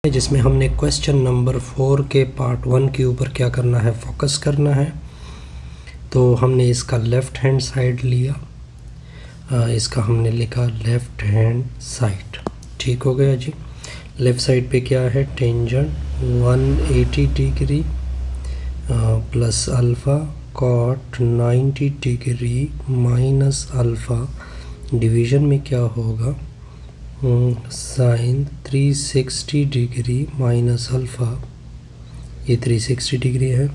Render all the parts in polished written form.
जिसमें हमने question number 4 के पार्ट 1 के ऊपर क्या करना है, फोकस करना है। तो हमने इसका लेफ़्ट हैंड साइड लिया, इसका हमने लिखा लेफ़्ट हैंड साइड। ठीक हो गया जी। लेफ़्ट साइड पे क्या है, tangent 180 degree plus alpha cot 90 degree minus alpha, division में क्या होगा, साइन 360 डिग्री माइनस अल्फ़ा, ये 360 डिग्री है,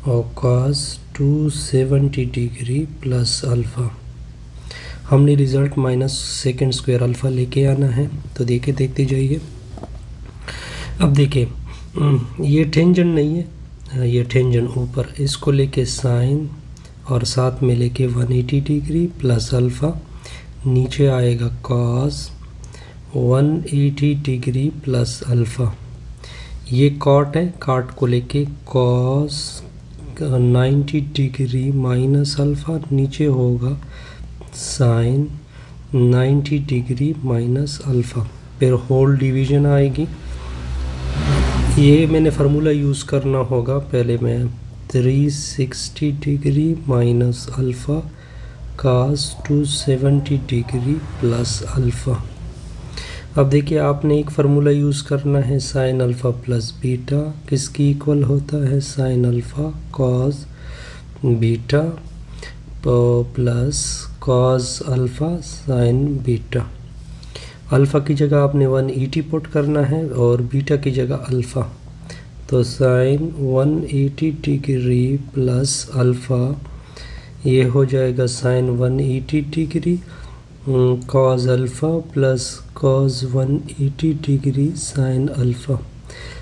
और कॉस 270 डिग्री प्लस अल्फ़ा। हमने result minus second square alpha लेके आना है। तो देखते जाइए। अब देखिए, ये टेंजेंट नहीं है, ये टेंजेंट ऊपर, इसको लेके साइन और साथ में लेके 180 डिग्री प्लस अल्फ़ा, नीचे आएगा कॉस 180 डिग्री प्लस अल्फ़ा। ये कॉट है, कॉट को लेके कॉस 90 डिग्री माइनस अल्फ़ा, नीचे होगा साइन 90 डिग्री माइनस अल्फ़ा, फिर होल डिवीज़न आएगी। ये मैंने फार्मूला यूज़ करना होगा। पहले मैं 360 degree minus alpha cos 270 degree plus alpha. अब देखिए, आपने एक फार्मूला यूज़ करना है, साइन अल्फ़ा प्लस बीटा किसकी इक्वल होता है, sign alpha cos beta plus cos alpha sine beta. Alpha की जगह आपने 180 पुट करना है और बीटा की जगह अल्फ़ा। तो साइन 180 डिग्री प्लस अल्फ़ा, ये हो जाएगा sine 180 degree cos alpha plus cos 180 degree sine alpha.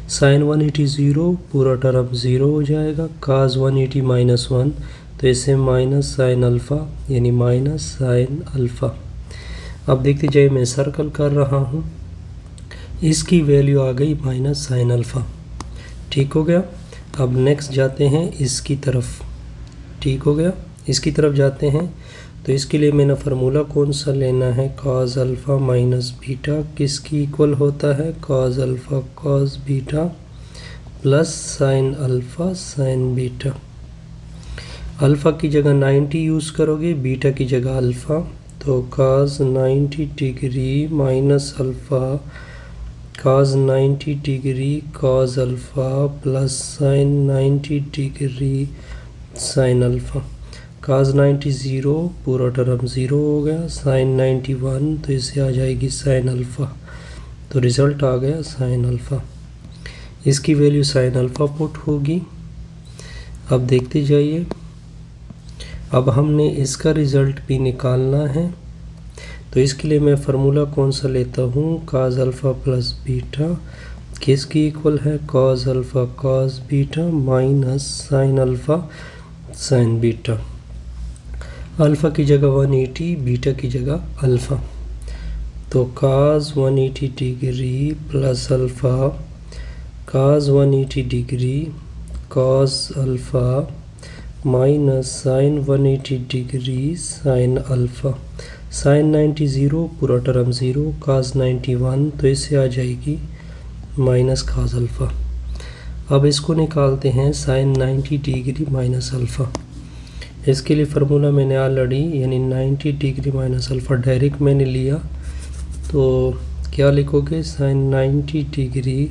Sine 180 zero, पूरा टर्म ज़ीरो हो जाएगा, कॉस 180 माइनस 1, तो इसे माइनस साइन अल्फ़ा यानी माइनस साइन अल्फ़ा। अब देखते जाइए, मैं सर्कल कर रहा हूँ, इसकी वैल्यू आ गई माइनस साइन अल्फ़ा। ठीक हो गया। अब नेक्स्ट जाते हैं इसकी तरफ। ठीक हो गया, इसकी तरफ जाते हैं। तो इसके लिए मैंने फार्मूला कौन सा लेना है, कॉस अल्फ़ा माइनस बीटा किसकी इक्वल होता है, cos alpha cos beta plus sign alpha sine beta. Alpha की जगह 90 यूज़ करोगे, बीटा की जगह अल्फ़ा, तो cos 90 degree minus alpha cos 90 degree cos alpha plus sign 90 degree sine alpha. Cos 90 zero, पूरा टर्म ज़ीरो हो गया, साइन 91, तो इससे आ जाएगी साइन अल्फ़ा। तो रिज़ल्ट आ गया साइन अल्फ़ा, इसकी वैल्यू साइन अल्फ़ा पुट होगी। अब देखते जाइए, अब हमने इसका रिज़ल्ट भी निकालना है। तो इसके लिए मैं फार्मूला कौन सा लेता हूँ, कॉस अल्फ़ा प्लस बीटा किसकी इक्वल है, cos alpha cos beta minus sine alpha sine beta. Alpha की जगह 180, बीटा की जगह अल्फ़ा, तो cos 180 degree plus alpha cos 180 degree cos alpha minus sine 180 degree sine alpha. Sine 90 zero, पूरा term zero, cos 91, तो इससे आ जाएगी माइनस कॉस अल्फ़ा। अब इसको निकालते हैं, साइन 90 डिग्री माइनस अल्फ़ा। इसके लिए फार्मूला मैंने ऑलरेडी यानी 90 डिग्री माइनस अल्फ़ा डायरेक्ट मैंने लिया। तो क्या लिखोगे, sine 90 degree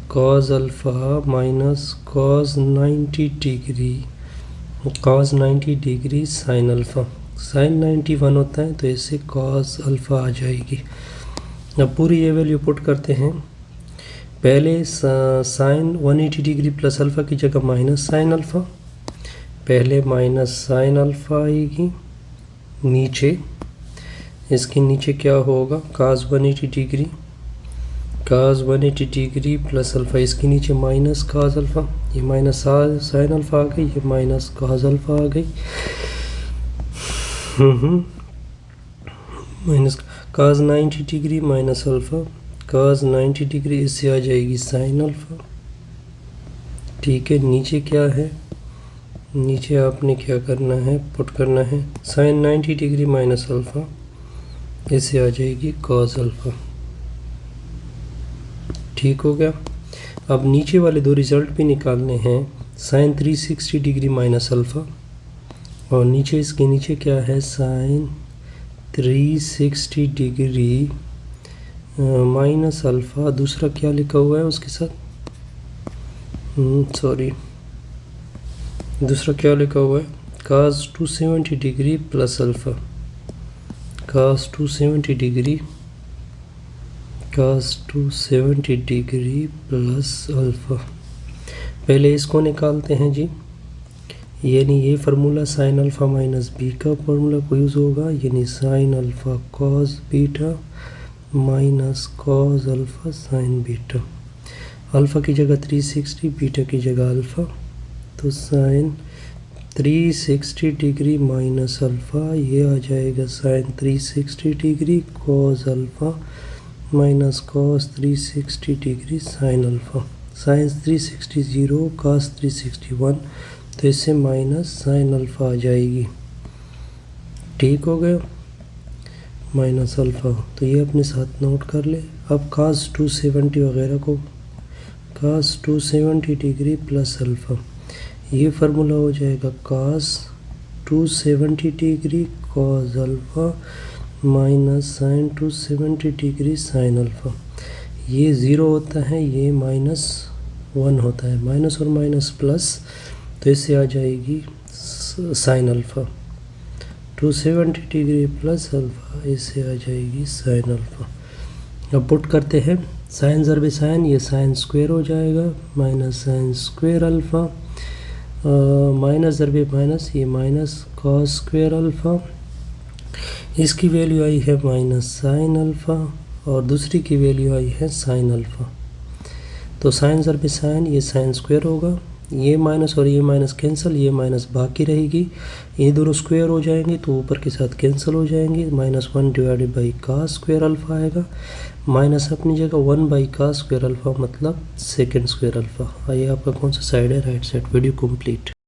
cos alpha minus cos 90 degree cos 90 degree sine alpha. Sine 91 होता है, तो इससे कॉस अल्फ़ा आ जाएगी। अब पूरी ये वैल्यू पुट करते हैं। पहले साइन 180 डिग्री प्लस अल्फ़ा की जगह माइनस साइन अल्फ़ा, पहले माइनस साइन अल्फ़ा आएगी, नीचे इसके नीचे क्या होगा, cos 180 degree cos 180 degree plus alpha, इसके नीचे माइनस कॉस अल्फ़ा, ये माइनस साइन अल्फ़ा आ गई, ये माइनस कॉस अल्फ़ा आ गई, minus cos 90 degree minus alpha cos 90 degree, इससे आ जाएगी साइन अल्फ़ा। ठीक है, नीचे क्या है, नीचे आपने क्या करना है, पुट करना है साइन 90 डिग्री माइनस अल्फ़ा, इससे आ जाएगी कॉस अल्फ़ा। ठीक हो गया। अब नीचे वाले दो रिज़ल्ट भी निकालने हैं, साइन 360 डिग्री माइनस अल्फ़ा, और नीचे इसके नीचे क्या है, साइन 360 डिग्री माइनस अल्फ़ा। दूसरा क्या लिखा हुआ है उसके साथ, दूसरा क्या लिखा हुआ है, cos 270 degree plus alpha, cos 270 degree plus alpha. पहले इसको निकालते हैं जी, यानी ये formula sine alpha minus B का फार्मूला को यूज़ होगा, यानी sine alpha cos beta minus cos alpha sine beta. Alpha की जगह 360, बीटा की जगह अल्फ़ा, तो साइन 360 डिग्री माइनस अल्फ़ा, ये आ जाएगा sine 360 degree cos alpha minus cos 360 degree sine alpha. Sine 360 0, cos 360 1, तो इससे माइनस साइन अल्फ़ा आ जाएगी। ठीक हो गया, माइनस अल्फ़ा, तो ये अपने साथ नोट कर ले। अब cos 270 वगैरह को, cos 270 डिग्री प्लस अल्फ़ा, ये फार्मूला हो जाएगा cos 270 degree cos alpha minus sine 270 degree sine alpha. ये ज़ीरो होता है, ये -1 होता है, माइनस और माइनस प्लस, तो इससे आ जाएगी sine alpha. 270 degree plus alpha, इससे आ जाएगी साइन अल्फ़ा। अब पुट करते हैं, साइन ज़रब साइन, ये साइन स्क्वायर हो जाएगा, minus sine square alpha, minus ज़रब माइनस, ये माइनस कॉस स्क्वायर अल्फ़ा, इसकी वैल्यू आई है माइनस साइन अल्फ़ा, और दूसरी की वैल्यू आई है साइन अल्फ़ा। तो साइन ज़रब साइन, ये साइन स्क्वायर होगा, ये माइनस और ये माइनस कैंसिल, ये माइनस बाकी रहेगी, ये दोनों स्क्वायर हो जाएंगे तो ऊपर के साथ कैंसिल हो जाएंगे, -1 divided by cos square alpha आएगा, माइनस अपनी जगह 1 बाई cos स्क्वायर अल्फ़ा, मतलब सेकेंड स्क्वायर अल्फ़ा। आइए आपका कौन सा साइड है, राइट साइड। Video complete.